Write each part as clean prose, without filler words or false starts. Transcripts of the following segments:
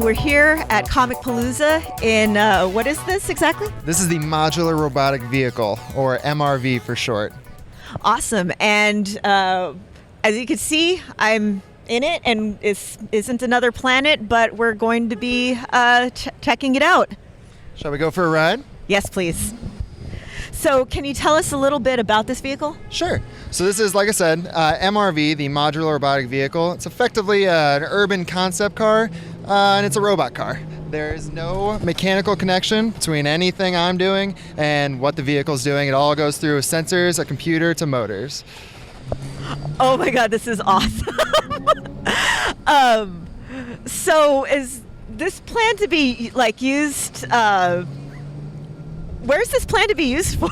we're here at Comicpalooza in, what is this exactly? This is the Modular Robotic Vehicle, or MRV for short. Awesome. And as you can see, I'm in it, and it isn't another planet, but we're going to be checking it out. Shall we go for a ride? Yes, please. So can you tell us a little bit about this vehicle? Sure. So this is, like I said, MRV, the Modular Robotic Vehicle. It's effectively an urban concept car, and it's a robot car. There is no mechanical connection between anything I'm doing and what the vehicle's doing. It all goes through sensors, a computer, to motors. Oh my God, this is awesome. So is this planned to be used, where's this planned to be used for?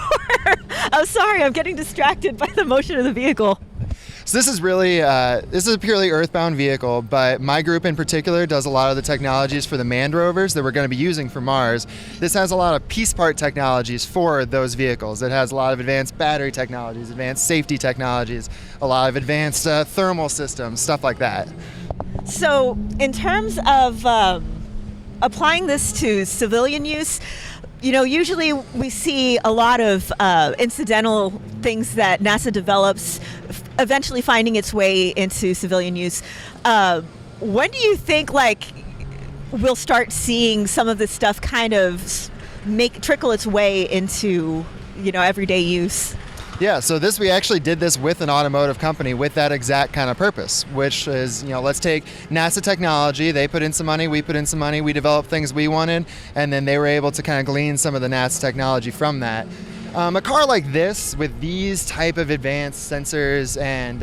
I'm sorry, I'm getting distracted by the motion of the vehicle. So this is really, this is a purely earthbound vehicle, but my group in particular does a lot of the technologies for the manned rovers that we're going to be using for Mars. This has a lot of piece part technologies for those vehicles. It has a lot of advanced battery technologies, advanced safety technologies, a lot of advanced thermal systems, stuff like that. So in terms of applying this to civilian use, you know, usually we see a lot of incidental things that NASA develops eventually finding its way into civilian use. When do you think, we'll start seeing some of this stuff kind of trickle its way into, everyday use? Yeah, so we actually did this with an automotive company with that exact kind of purpose, which is, let's take NASA technology. They put in some money, we put in some money, we developed things we wanted, and then they were able to kind of glean some of the NASA technology from that. A car like this with these type of advanced sensors and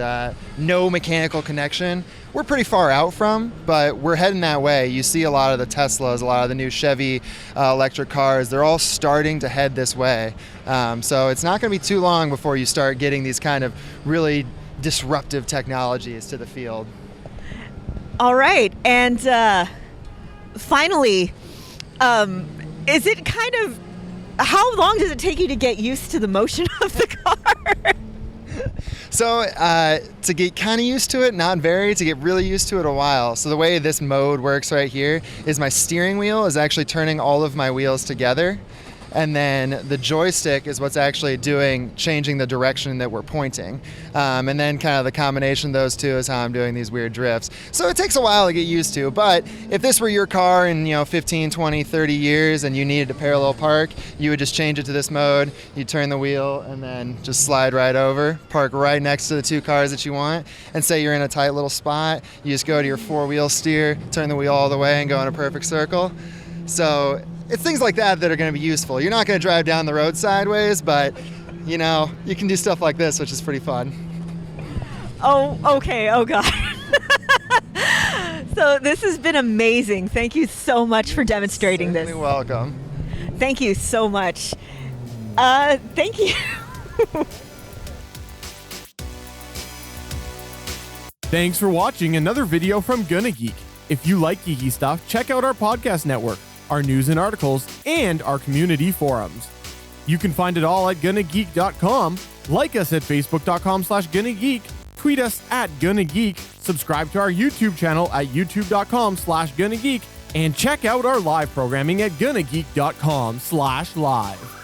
no mechanical connection, we're pretty far out from, but we're heading that way. You see a lot of the Teslas, a lot of the new Chevy electric cars, they're all starting to head this way. So it's not going to be too long before you start getting these kind of really disruptive technologies to the field. All right, and finally, is it kind of, how long does it take you to get used to the motion of the car? So to get kind of used to it, not very, to get really used to it a while. So the way this mode works right here is my steering wheel is actually turning all of my wheels together. And then the joystick is what's actually changing the direction that we're pointing. And then kind of the combination of those two is how I'm doing these weird drifts. So it takes a while to get used to, but if this were your car in 15, 20, 30 years and you needed to parallel park, you would just change it to this mode, you turn the wheel and then just slide right over, park right next to the two cars that you want, and say you're in a tight little spot, you just go to your four-wheel steer, turn the wheel all the way and go in a perfect circle. So it's things like that that are going to be useful. You're not going to drive down the road sideways, but you can do stuff like this, which is pretty fun. Oh, okay. Oh, God. So this has been amazing. Thank you so much for demonstrating this. You're welcome. Thank you so much. Thank you. Thanks for watching another video from GonnaGeek. If you like geeky stuff, check out our podcast network, our news and articles, and our community forums. You can find it all at GonnaGeek.com, like us at Facebook.com/GonnaGeek, tweet us at GonnaGeek, subscribe to our YouTube channel at YouTube.com/GonnaGeek, and check out our live programming at GonnaGeek.com/live.